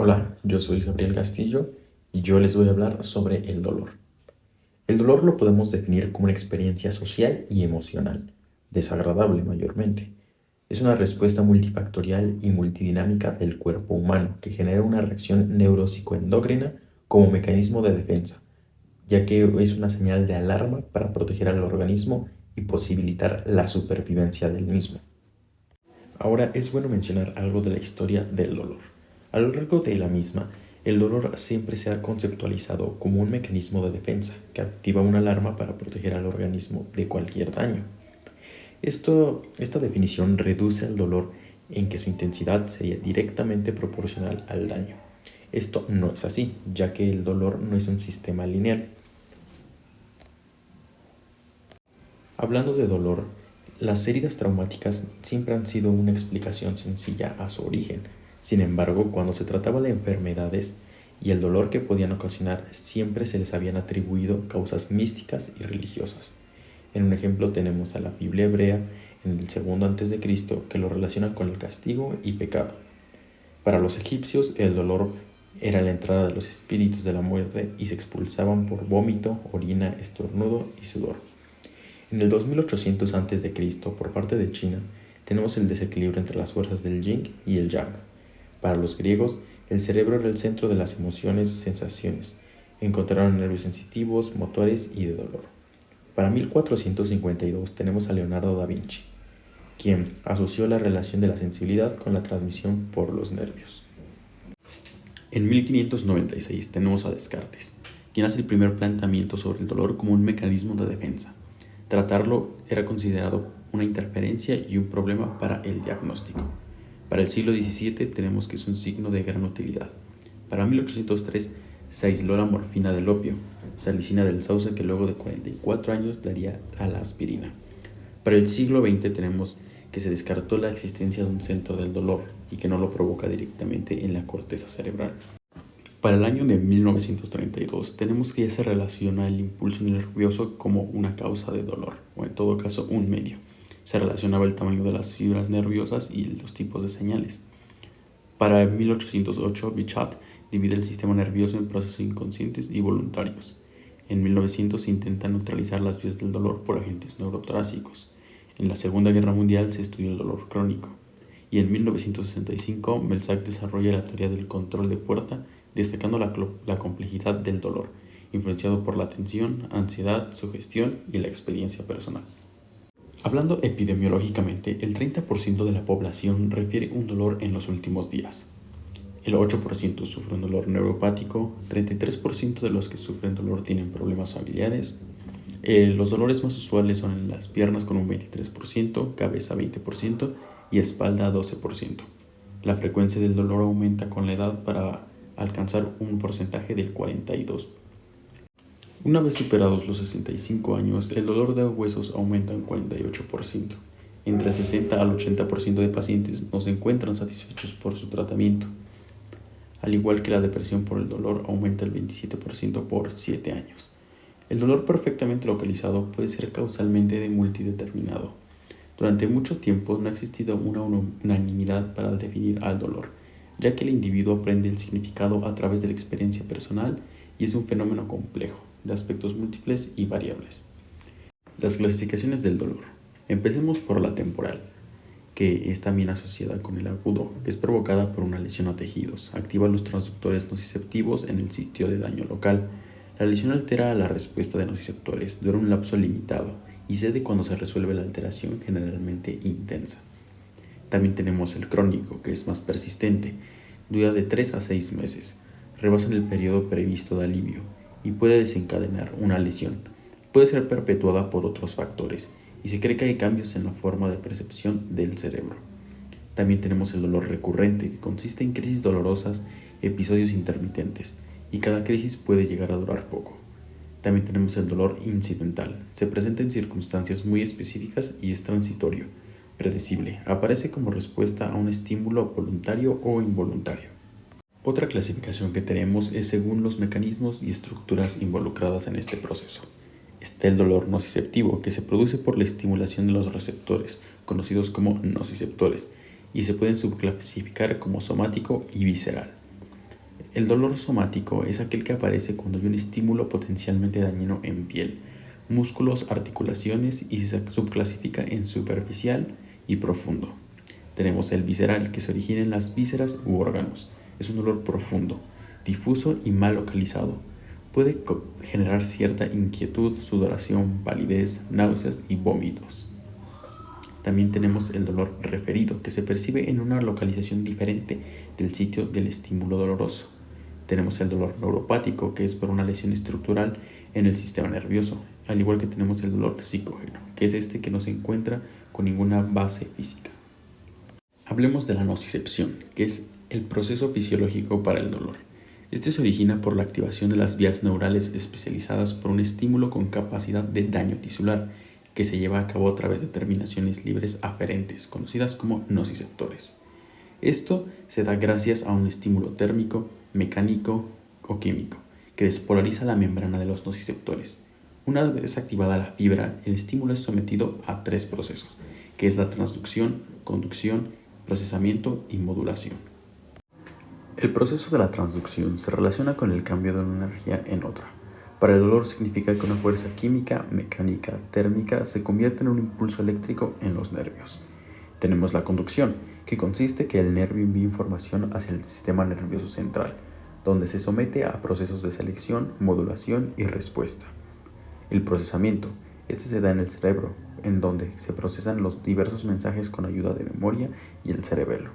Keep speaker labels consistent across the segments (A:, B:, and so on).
A: Hola, yo soy Gabriel Castillo y yo les voy a hablar sobre el dolor. El dolor lo podemos definir como una experiencia social y emocional, desagradable mayormente. Es una respuesta multifactorial y multidinámica del cuerpo humano que genera una reacción neuropsicoendocrina como mecanismo de defensa, ya que es una señal de alarma para proteger al organismo y posibilitar la supervivencia del mismo. Ahora es bueno mencionar algo de la historia del dolor. A lo largo de la misma, el dolor siempre se ha conceptualizado como un mecanismo de defensa que activa una alarma para proteger al organismo de cualquier daño. Esta definición reduce el dolor en que su intensidad sería directamente proporcional al daño. Esto no es así, ya que el dolor no es un sistema lineal. Hablando de dolor, las heridas traumáticas siempre han sido una explicación sencilla a su origen. Sin embargo, cuando se trataba de enfermedades y el dolor que podían ocasionar, siempre se les habían atribuido causas místicas y religiosas. En un ejemplo tenemos a la Biblia hebrea en el segundo antes de Cristo que lo relaciona con el castigo y pecado. Para los egipcios, el dolor era la entrada de los espíritus de la muerte y se expulsaban por vómito, orina, estornudo y sudor. En el 2800 a.C., por parte de China, tenemos el desequilibrio entre las fuerzas del yin y el yang. Para los griegos, el cerebro era el centro de las emociones y sensaciones. Encontraron nervios sensitivos, motores y de dolor. Para 1452 tenemos a Leonardo da Vinci, quien asoció la relación de la sensibilidad con la transmisión por los nervios. En 1596 tenemos a Descartes, quien hace el primer planteamiento sobre el dolor como un mecanismo de defensa. Tratarlo era considerado una interferencia y un problema para el diagnóstico. Para el siglo XVII tenemos que es un signo de gran utilidad. Para 1803 se aisló la morfina del opio, salicina del sauce que luego de 44 años daría a la aspirina. Para el siglo XX tenemos que se descartó la existencia de un centro del dolor y que no lo provoca directamente en la corteza cerebral. Para el año de 1932 tenemos que ya se relaciona el impulso nervioso como una causa de dolor, o en todo caso un medio. Se relacionaba el tamaño de las fibras nerviosas y los tipos de señales. Para 1808 Bichat divide el sistema nervioso en procesos inconscientes y voluntarios. En 1900 se intenta neutralizar las vías del dolor por agentes neurotorásicos. En la Segunda Guerra Mundial se estudió el dolor crónico. Y en 1965 Melzack desarrolla la teoría del control de puerta, destacando la complejidad del dolor, influenciado por la tensión, ansiedad, sugestión y la experiencia personal. Hablando epidemiológicamente, el 30% de la población refiere un dolor en los últimos días. El 8% sufre un dolor neuropático, 33% de los que sufren dolor tienen problemas familiares. Los dolores más usuales son en las piernas con un 23%, cabeza 20% y espalda 12%. La frecuencia del dolor aumenta con la edad para alcanzar un porcentaje del 42%. Una vez superados los 65 años, el dolor de huesos aumenta en 48%. Entre el 60 al 80% de pacientes no se encuentran satisfechos por su tratamiento. Al igual que la depresión por el dolor aumenta el 27% por 7 años. El dolor perfectamente localizado puede ser causalmente de multideterminado. Durante mucho tiempo no ha existido una unanimidad para definir al dolor, ya que el individuo aprende el significado a través de la experiencia personal y es un fenómeno complejo, de aspectos múltiples y variables. Las clasificaciones del dolor. Empecemos por la temporal, que es también asociada con el agudo, que es provocada por una lesión a tejidos. Activa los transductores nociceptivos en el sitio de daño local. La lesión altera la respuesta de nociceptores, dura un lapso limitado y cede cuando se resuelve la alteración, generalmente intensa. También tenemos el crónico, que es más persistente, dura de 3 a 6 meses, rebasa el periodo previsto de alivio y puede desencadenar una lesión. Puede ser perpetuada por otros factores y se cree que hay cambios en la forma de percepción del cerebro. También tenemos el dolor recurrente, que consiste en crisis dolorosas, episodios intermitentes, y cada crisis puede llegar a durar poco. También tenemos el dolor incidental. Se presenta en circunstancias muy específicas y es transitorio, predecible. Aparece como respuesta a un estímulo voluntario o involuntario. Otra clasificación que tenemos es según los mecanismos y estructuras involucradas en este proceso. Está el dolor nociceptivo, que se produce por la estimulación de los receptores, conocidos como nociceptores, y se pueden subclasificar como somático y visceral. El dolor somático es aquel que aparece cuando hay un estímulo potencialmente dañino en piel, músculos, articulaciones y se subclasifica en superficial y profundo. Tenemos el visceral, que se origina en las vísceras u órganos. Es un dolor profundo, difuso y mal localizado. Puede generar cierta inquietud, sudoración, palidez, náuseas y vómitos. También tenemos el dolor referido, que se percibe en una localización diferente del sitio del estímulo doloroso. Tenemos el dolor neuropático, que es por una lesión estructural en el sistema nervioso, al igual que tenemos el dolor psicógeno, que es este que no se encuentra con ninguna base física. Hablemos de la nocicepción, que es el proceso fisiológico para el dolor. Este se origina por la activación de las vías neurales especializadas por un estímulo con capacidad de daño tisular, que se lleva a cabo a través de terminaciones libres aferentes, conocidas como nociceptores. Esto se da gracias a un estímulo térmico, mecánico o químico, que despolariza la membrana de los nociceptores. Una vez activada la fibra, el estímulo es sometido a 3 procesos, que es la transducción, conducción, procesamiento y modulación. El proceso de la transducción se relaciona con el cambio de una energía en otra. Para el dolor significa que una fuerza química, mecánica, térmica se convierte en un impulso eléctrico en los nervios. Tenemos la conducción, que consiste que el nervio envía información hacia el sistema nervioso central, donde se somete a procesos de selección, modulación y respuesta. El procesamiento, este se da en el cerebro, en donde se procesan los diversos mensajes con ayuda de memoria y el cerebelo.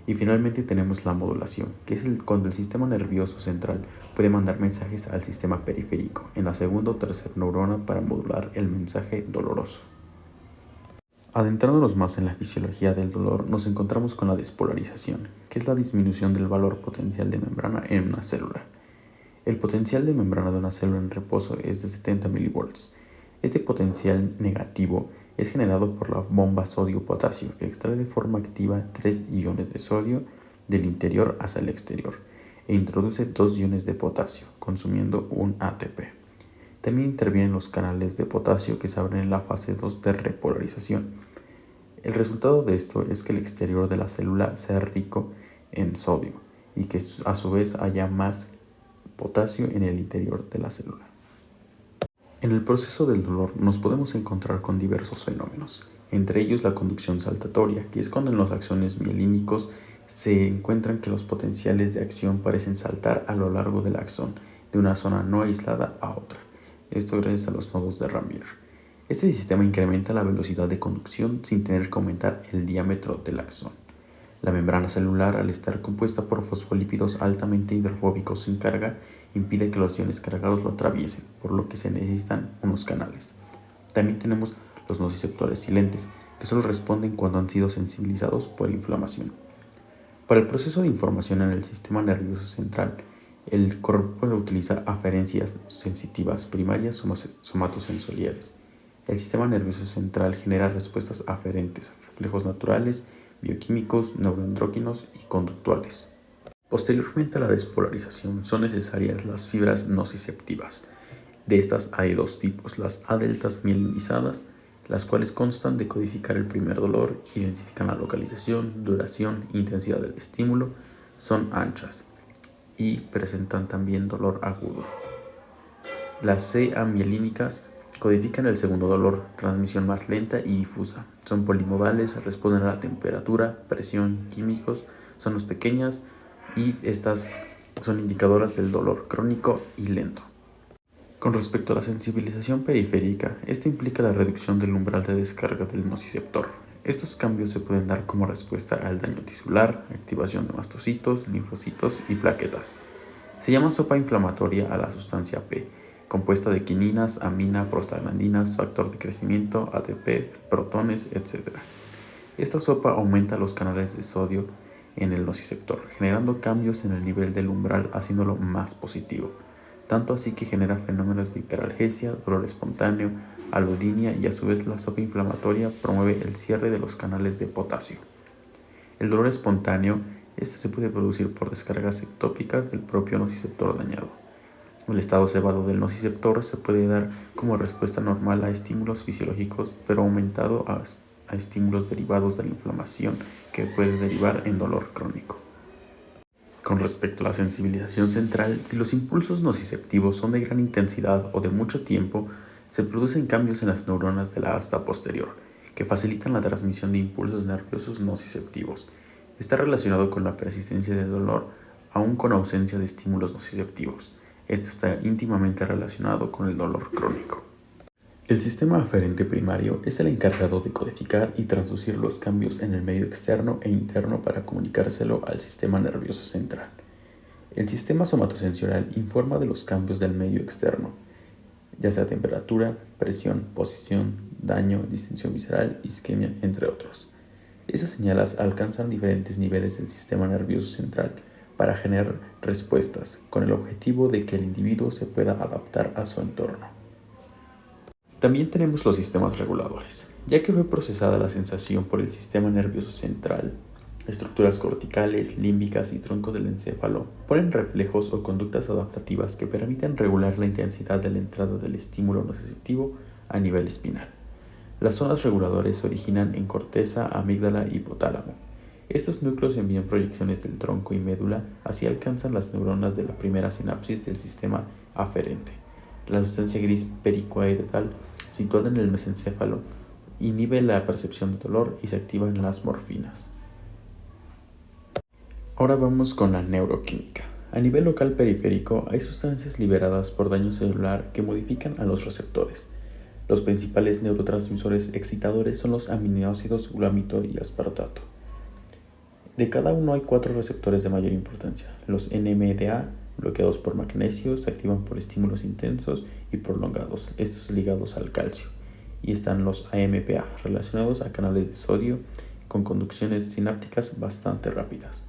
A: Y finalmente tenemos la modulación, que es cuando el sistema nervioso central puede mandar mensajes al sistema periférico, en la segunda o tercera neurona para modular el mensaje doloroso. Adentrándonos más en la fisiología del dolor, nos encontramos con la despolarización, que es la disminución del valor potencial de membrana en una célula. El potencial de membrana de una célula en reposo es de 70 mV. Este potencial negativo es generado por la bomba sodio-potasio, que extrae de forma activa 3 iones de sodio del interior hacia el exterior e introduce 2 iones de potasio, consumiendo un ATP. También intervienen los canales de potasio que se abren en la fase 2 de repolarización. El resultado de esto es que el exterior de la célula sea rico en sodio y que a su vez haya más potasio en el interior de la célula. En el proceso del dolor nos podemos encontrar con diversos fenómenos, entre ellos la conducción saltatoria, que es cuando en los axones mielínicos se encuentran que los potenciales de acción parecen saltar a lo largo del axón, de una zona no aislada a otra. Esto gracias a los nodos de Ramir. Este sistema incrementa la velocidad de conducción sin tener que aumentar el diámetro del axón. La membrana celular, al estar compuesta por fosfolípidos altamente hidrofóbicos sin carga, impide que los iones cargados lo atraviesen, por lo que se necesitan unos canales. También tenemos los nociceptores silentes, que solo responden cuando han sido sensibilizados por inflamación. Para el proceso de información en el sistema nervioso central, el cuerpo utiliza aferencias sensitivas primarias somatosensoriales. El sistema nervioso central genera respuestas aferentes, reflejos naturales, bioquímicos, neuroendócrinos y conductuales. Posteriormente a la despolarización son necesarias las fibras nociceptivas. De estas hay 2 tipos, las A-deltas mielinizadas, las cuales constan de codificar el primer dolor, identifican la localización, duración, intensidad del estímulo, son anchas y presentan también dolor agudo. Las C-amielínicas codifican el segundo dolor, transmisión más lenta y difusa. Son polimodales, responden a la temperatura, presión, químicos, son más pequeñas y estas son indicadoras del dolor crónico y lento. Con respecto a la sensibilización periférica, esta implica la reducción del umbral de descarga del nociceptor. Estos cambios se pueden dar como respuesta al daño tisular, activación de mastocitos, linfocitos y plaquetas. Se llama sopa inflamatoria a la sustancia P, compuesta de quininas, amina, prostaglandinas, factor de crecimiento, ATP, protones, etc. Esta sopa aumenta los canales de sodio en el nociceptor, generando cambios en el nivel del umbral, haciéndolo más positivo. Tanto así que genera fenómenos de hiperalgesia, dolor espontáneo, alodinia y a su vez la sopa inflamatoria promueve el cierre de los canales de potasio. El dolor espontáneo, se puede producir por descargas ectópicas del propio nociceptor dañado. El estado cebado del nociceptor se puede dar como respuesta normal a estímulos fisiológicos, pero aumentado a estímulos derivados de la inflamación que puede derivar en dolor crónico. Con respecto a la sensibilización central, si los impulsos nociceptivos son de gran intensidad o de mucho tiempo, se producen cambios en las neuronas de la asta posterior, que facilitan la transmisión de impulsos nerviosos nociceptivos. Está relacionado con la persistencia del dolor, aun con ausencia de estímulos nociceptivos. Esto está íntimamente relacionado con el dolor crónico. El sistema aferente primario es el encargado de codificar y transducir los cambios en el medio externo e interno para comunicárselo al sistema nervioso central. El sistema somatosensorial informa de los cambios del medio externo, ya sea temperatura, presión, posición, daño, distensión visceral, isquemia, entre otros. Esas señales alcanzan diferentes niveles del sistema nervioso central para generar respuestas, con el objetivo de que el individuo se pueda adaptar a su entorno. También tenemos los sistemas reguladores. Ya que fue procesada la sensación por el sistema nervioso central, estructuras corticales, límbicas y tronco del encéfalo ponen reflejos o conductas adaptativas que permiten regular la intensidad de la entrada del estímulo nociceptivo a nivel espinal. Las zonas reguladoras se originan en corteza, amígdala y hipotálamo. Estos núcleos envían proyecciones del tronco y médula, así alcanzan las neuronas de la primera sinapsis del sistema aferente. La sustancia gris pericoidal, situada en el mesencéfalo, inhibe la percepción de dolor y se activan las morfinas. Ahora vamos con la neuroquímica. A nivel local periférico hay sustancias liberadas por daño celular que modifican a los receptores. Los principales neurotransmisores excitadores son los aminoácidos glutamito y aspartato. De cada uno hay 4 receptores de mayor importancia. Los NMDA, bloqueados por magnesio, se activan por estímulos intensos y prolongados, estos ligados al calcio. Y están los AMPA, relacionados a canales de sodio con conducciones sinápticas bastante rápidas.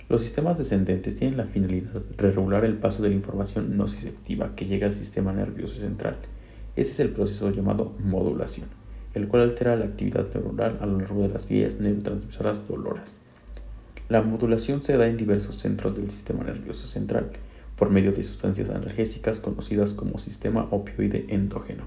A: Los sistemas descendentes tienen la finalidad de regular el paso de la información nociceptiva que llega al sistema nervioso central. Este es el proceso llamado modulación, el cual altera la actividad neuronal a lo largo de las vías neurotransmisoras doloras. La modulación se da en diversos centros del sistema nervioso central, por medio de sustancias analgésicas conocidas como sistema opioide endógeno,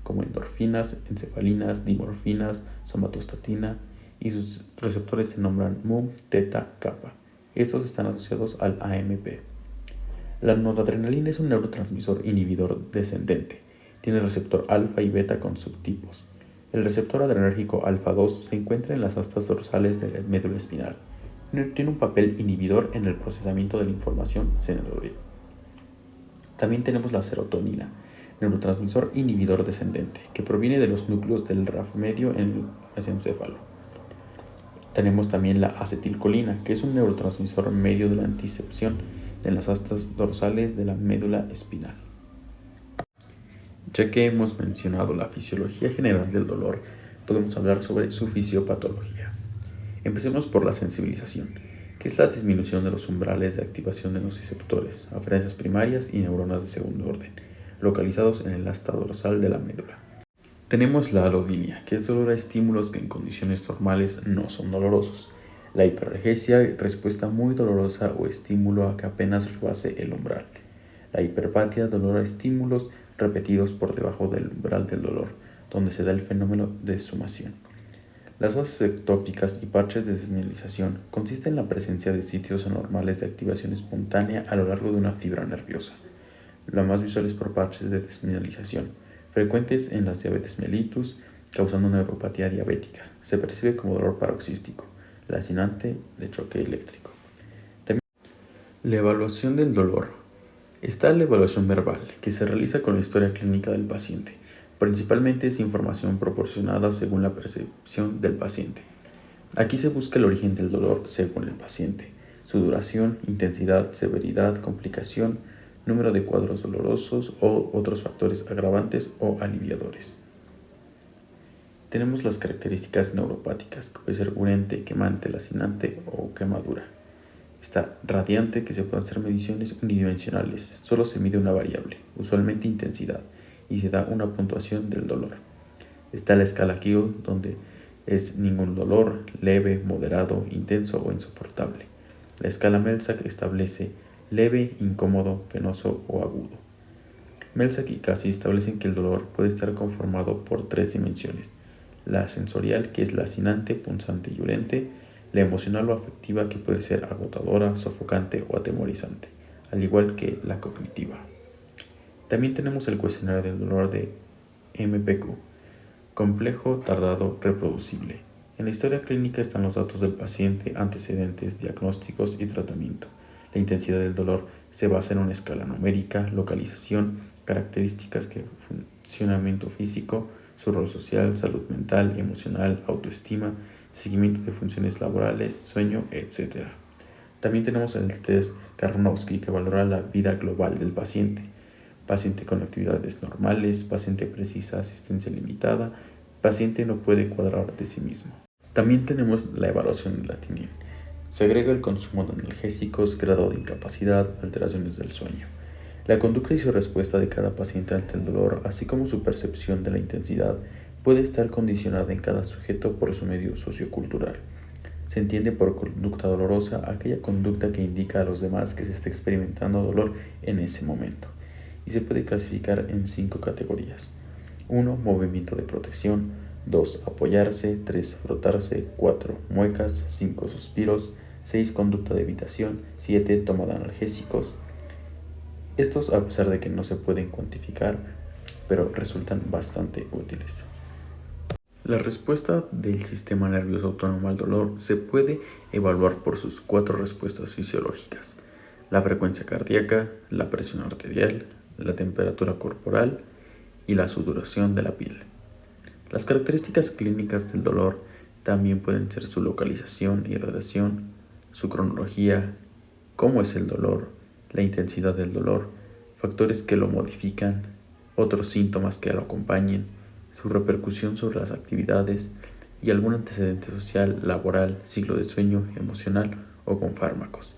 A: como endorfinas, encefalinas, dimorfinas, somatostatina, y sus receptores se nombran mu, teta, kappa. Estos están asociados al AMP. La noradrenalina es un neurotransmisor inhibidor descendente. Tiene receptor alfa y beta con subtipos. El receptor adrenérgico alfa 2 se encuentra en las astas dorsales de la médula espinal. Tiene un papel inhibidor en el procesamiento de la información sensorial. También tenemos la serotonina, neurotransmisor inhibidor descendente, que proviene de los núcleos del RAF medio en el mesencéfalo. Tenemos también la acetilcolina, que es un neurotransmisor medio de la anticepción en las astas dorsales de la médula espinal. Ya que hemos mencionado la fisiología general del dolor, podemos hablar sobre su fisiopatología. Empecemos por la sensibilización, que es la disminución de los umbrales de activación de los nociceptores, aferencias primarias y neuronas de segundo orden, localizados en el asta dorsal de la médula. Tenemos la alodinia, que es dolor a estímulos que en condiciones normales no son dolorosos. La hiperalgesia, respuesta muy dolorosa o estímulo a que apenas rebase el umbral. La hiperpatia, dolor a estímulos repetidos por debajo del umbral del dolor, donde se da el fenómeno de sumación. Las fases ectópicas y parches de desmielinización consisten en la presencia de sitios anormales de activación espontánea a lo largo de una fibra nerviosa. La más visual es por parches de desmielinización, frecuentes en las diabetes mellitus, causando neuropatía diabética. Se percibe como dolor paroxístico, lacinante de choque eléctrico. También la evaluación del dolor. Está la evaluación verbal, que se realiza con la historia clínica del paciente. Principalmente es información proporcionada según la percepción del paciente. Aquí se busca el origen del dolor según el paciente, su duración, intensidad, severidad, complicación, número de cuadros dolorosos o otros factores agravantes o aliviadores. Tenemos las características neuropáticas, que puede ser urente, quemante, lacinante o quemadura. Está radiante, que se pueden hacer mediciones unidimensionales, solo se mide una variable, usualmente intensidad, y se da una puntuación del dolor. Está la escala Kiel, donde es ningún dolor, leve, moderado, intenso o insoportable. La escala Melsack establece leve, incómodo, penoso o agudo. Melsack y Casey establecen que el dolor puede estar conformado por 3 dimensiones: la sensorial, que es lacinante, punzante y urente; la emocional o afectiva, que puede ser agotadora, sofocante o atemorizante, al igual que la cognitiva. También tenemos el cuestionario del dolor de MPQ, complejo, tardado, reproducible. En la historia clínica están los datos del paciente, antecedentes, diagnósticos y tratamiento. La intensidad del dolor se basa en una escala numérica, localización, características que funcionamiento físico, su rol social, salud mental, emocional, autoestima, seguimiento de funciones laborales, sueño, etc. También tenemos el test Karnofsky, que valora la vida global del paciente. Paciente con actividades normales, paciente precisa asistencia limitada, paciente no puede cuadrar de sí mismo. También tenemos la evaluación de la TININ. Se agrega el consumo de analgésicos, grado de incapacidad, alteraciones del sueño. La conducta y su respuesta de cada paciente ante el dolor, así como su percepción de la intensidad, puede estar condicionada en cada sujeto por su medio sociocultural. Se entiende por conducta dolorosa aquella conducta que indica a los demás que se está experimentando dolor en ese momento, y se puede clasificar en 5 categorías. 1. Movimiento de protección. 2. Apoyarse. 3. Frotarse. 4. Muecas. 5. Suspiros. 6. Conducta de evitación. 7. Toma de analgésicos. Estos, a pesar de que no se pueden cuantificar, pero resultan bastante útiles. La respuesta del sistema nervioso autónomo al dolor se puede evaluar por sus 4 respuestas fisiológicas: la frecuencia cardíaca, la presión arterial, la temperatura corporal y la sudoración de la piel. Las características clínicas del dolor también pueden ser su localización y gradación, su cronología, cómo es el dolor, la intensidad del dolor, factores que lo modifican, otros síntomas que lo acompañen, su repercusión sobre las actividades y algún antecedente social, laboral, ciclo de sueño, emocional o con fármacos.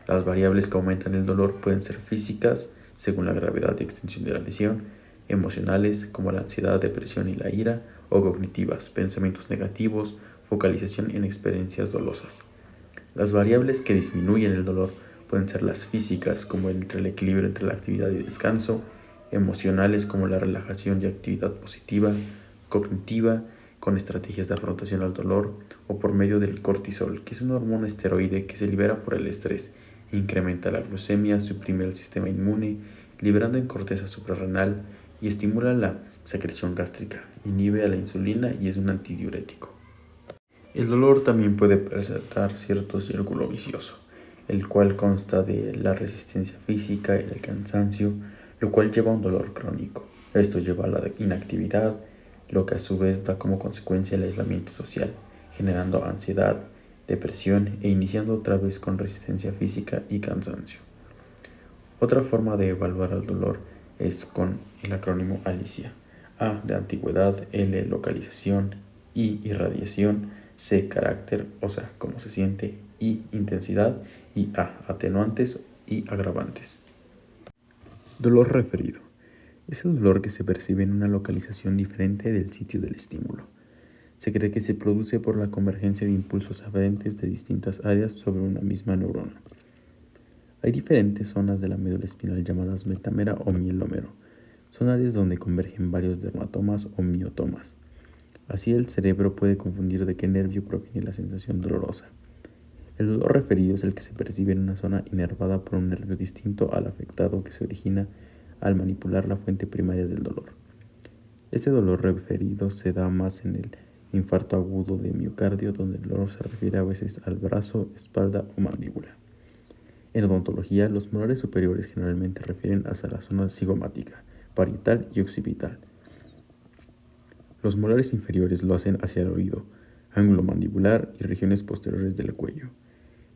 A: Las variables que aumentan el dolor pueden ser físicas, según la gravedad y extensión de la lesión, emocionales, como la ansiedad, depresión y la ira, o cognitivas, pensamientos negativos, focalización en experiencias dolosas. Las variables que disminuyen el dolor pueden ser las físicas, como el equilibrio entre la actividad y descanso, emocionales, como la relajación y actividad positiva, cognitiva, con estrategias de afrontación al dolor, o por medio del cortisol, que es una hormona esteroide que se libera por el estrés, incrementa la glucemia, suprime el sistema inmune, liberando en corteza suprarrenal y estimula la secreción gástrica, inhibe a la insulina y es un antidiurético. El dolor también puede presentar cierto círculo vicioso, el cual consta de la resistencia física y el cansancio, lo cual lleva a un dolor crónico. Esto lleva a la inactividad, lo que a su vez da como consecuencia el aislamiento social, generando ansiedad, depresión e iniciando otra vez con resistencia física y cansancio. Otra forma de evaluar el dolor es con el acrónimo ALICIA. A de antigüedad, L localización, I irradiación, C carácter, o sea, cómo se siente, I intensidad y A atenuantes y agravantes. Dolor referido. Es el dolor que se percibe en una localización diferente del sitio del estímulo. Se cree que se produce por la convergencia de impulsos aferentes de distintas áreas sobre una misma neurona. Hay diferentes zonas de la médula espinal llamadas metámera o mielómero. Son áreas donde convergen varios dermatomas o miotomas. Así el cerebro puede confundir de qué nervio proviene la sensación dolorosa. El dolor referido es el que se percibe en una zona inervada por un nervio distinto al afectado, que se origina al manipular la fuente primaria del dolor. Este dolor referido se da más en el infarto agudo de miocardio, donde el dolor se refiere a veces al brazo, espalda o mandíbula. En odontología, los molares superiores generalmente refieren hacia la zona cigomática, parietal y occipital. Los molares inferiores lo hacen hacia el oído, ángulo mandibular y regiones posteriores del cuello.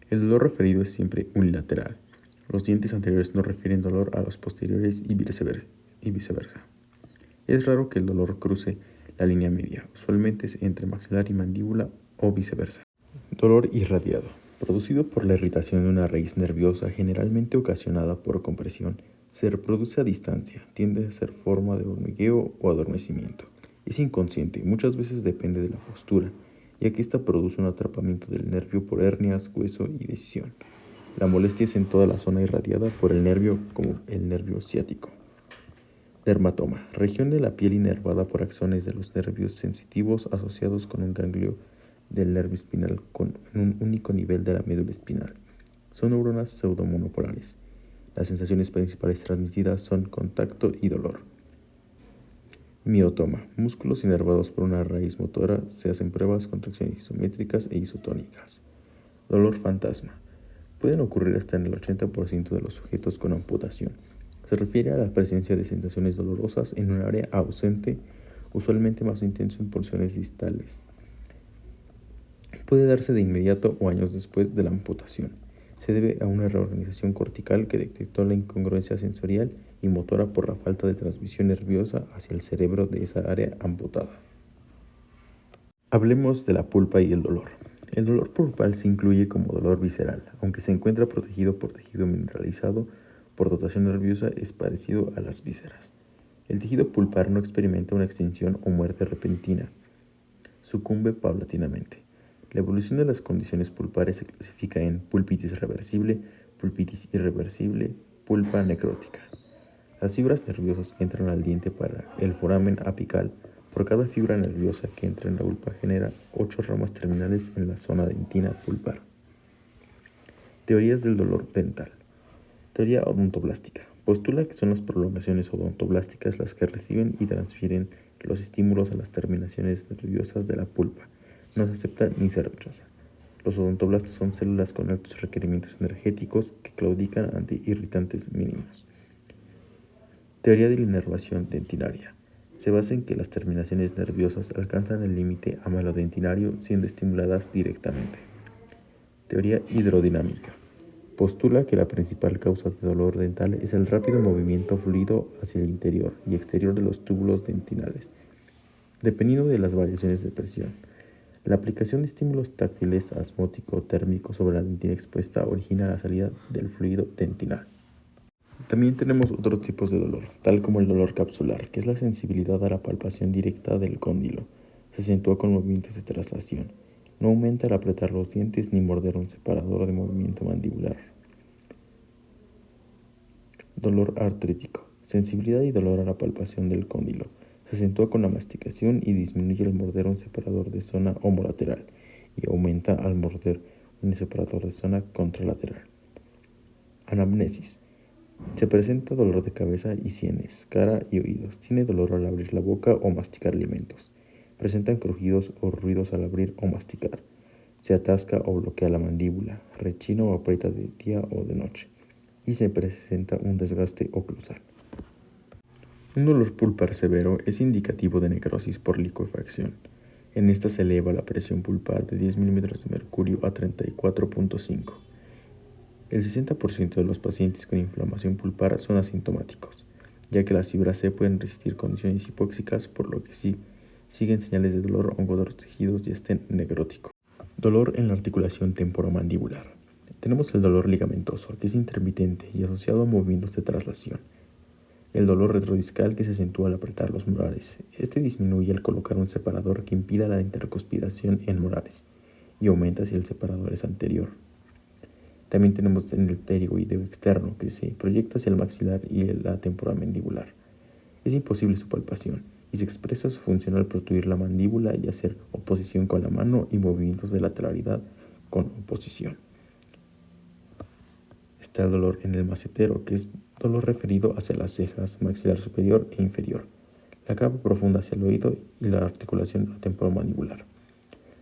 A: El dolor referido es siempre unilateral. Los dientes anteriores no refieren dolor a los posteriores y viceversa. Es raro que el dolor cruce la línea media, usualmente es entre maxilar y mandíbula o viceversa. Dolor irradiado, producido por la irritación de una raíz nerviosa, generalmente ocasionada por compresión. Se reproduce a distancia, tiende a ser forma de hormigueo o adormecimiento. Es inconsciente y muchas veces depende de la postura, ya que ésta produce un atrapamiento del nervio por hernias, hueso y decisión. La molestia es en toda la zona irradiada por el nervio, como el nervio ciático. Dermatoma, región de la piel inervada por axones de los nervios sensitivos asociados con un ganglio del nervio espinal en un único nivel de la médula espinal. Son neuronas pseudomonopolares. Las sensaciones principales transmitidas son contacto y dolor. Miotoma. Músculos inervados por una raíz motora. Se hacen pruebas, contracciones isométricas e isotónicas. Dolor fantasma. Pueden ocurrir hasta en el 80% de los sujetos con amputación. Se refiere a la presencia de sensaciones dolorosas en un área ausente, usualmente más intenso en porciones distales. Puede darse de inmediato o años después de la amputación. Se debe a una reorganización cortical que detectó la incongruencia sensorial y motora por la falta de transmisión nerviosa hacia el cerebro de esa área amputada. Hablemos de la pulpa y el dolor. El dolor pulpar se incluye como dolor visceral, aunque se encuentra protegido por tejido mineralizado por dotación nerviosa, es parecido a las vísceras. El tejido pulpar no experimenta una extinción o muerte repentina, sucumbe paulatinamente. La evolución de las condiciones pulpares se clasifica en pulpitis reversible, pulpitis irreversible, pulpa necrótica. Las fibras nerviosas que entran al diente para el foramen apical. Por cada fibra nerviosa que entra en la pulpa genera 8 ramas terminales en la zona dentina pulpar. Teorías del dolor dental. Teoría odontoblástica. Postula que son las prolongaciones odontoblásticas las que reciben y transfieren los estímulos a las terminaciones nerviosas de la pulpa. No se acepta ni se rechaza. Los odontoblastos son células con altos requerimientos energéticos que claudican ante irritantes mínimos. Teoría de la inervación dentinaria. Se basa en que las terminaciones nerviosas alcanzan el límite amalodentinario siendo estimuladas directamente. Teoría hidrodinámica. Postula que la principal causa de dolor dental es el rápido movimiento fluido hacia el interior y exterior de los túbulos dentinales, dependiendo de las variaciones de presión. La aplicación de estímulos táctiles osmótico-térmicos sobre la dentina expuesta origina la salida del fluido dentinal. También tenemos otros tipos de dolor, tal como el dolor capsular, que es la sensibilidad a la palpación directa del cóndilo. Se acentúa con movimientos de traslación. No aumenta al apretar los dientes ni morder un separador de movimiento mandibular. Dolor artrítico. Sensibilidad y dolor a la palpación del cóndilo. Se acentúa con la masticación y disminuye al morder un separador de zona homolateral y aumenta al morder un separador de zona contralateral. Anamnesis. Se presenta dolor de cabeza y sienes, cara y oídos. Tiene dolor al abrir la boca o masticar alimentos. Presentan crujidos o ruidos al abrir o masticar. Se atasca o bloquea la mandíbula, rechina o aprieta de día o de noche. Y se presenta un desgaste oclusal. Un dolor pulpar severo es indicativo de necrosis por licuefacción. En esta se eleva la presión pulpar de 10 milímetros de mercurio a 34.5. El 60% de los pacientes con inflamación pulpar son asintomáticos, ya que las fibras C pueden resistir condiciones hipóxicas, por lo que siguen señales de dolor aunque otros tejidos ya estén necróticos. Dolor en la articulación temporomandibular. Tenemos el dolor ligamentoso, que es intermitente y asociado a movimientos de traslación. El dolor retrodiscal, que se acentúa al apretar los molares. Este disminuye al colocar un separador que impida la intercuspiración en molares y aumenta si el separador es anterior. También tenemos el pterigoideo externo, que se proyecta hacia el maxilar y la temporomandibular. Es imposible su palpación y se expresa su función al protruir la mandíbula y hacer oposición con la mano y movimientos de lateralidad con oposición. Está el dolor en el macetero, que es dolor referido hacia las cejas, maxilar superior e inferior, la capa profunda hacia el oído y la articulación temporomandibular.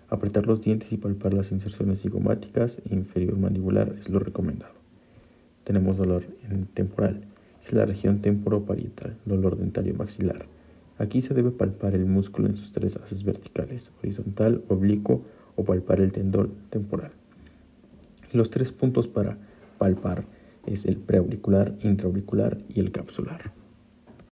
A: Apretar los dientes y palpar las inserciones cigomáticas e inferior mandibular es lo recomendado. Tenemos dolor en temporal, que es la región temporoparietal, dolor dentario maxilar. Aquí se debe palpar el músculo en sus 3 haces verticales, horizontal, oblicuo o palpar el tendón temporal. Los 3 puntos para palpar es el preauricular, intraauricular y el capsular.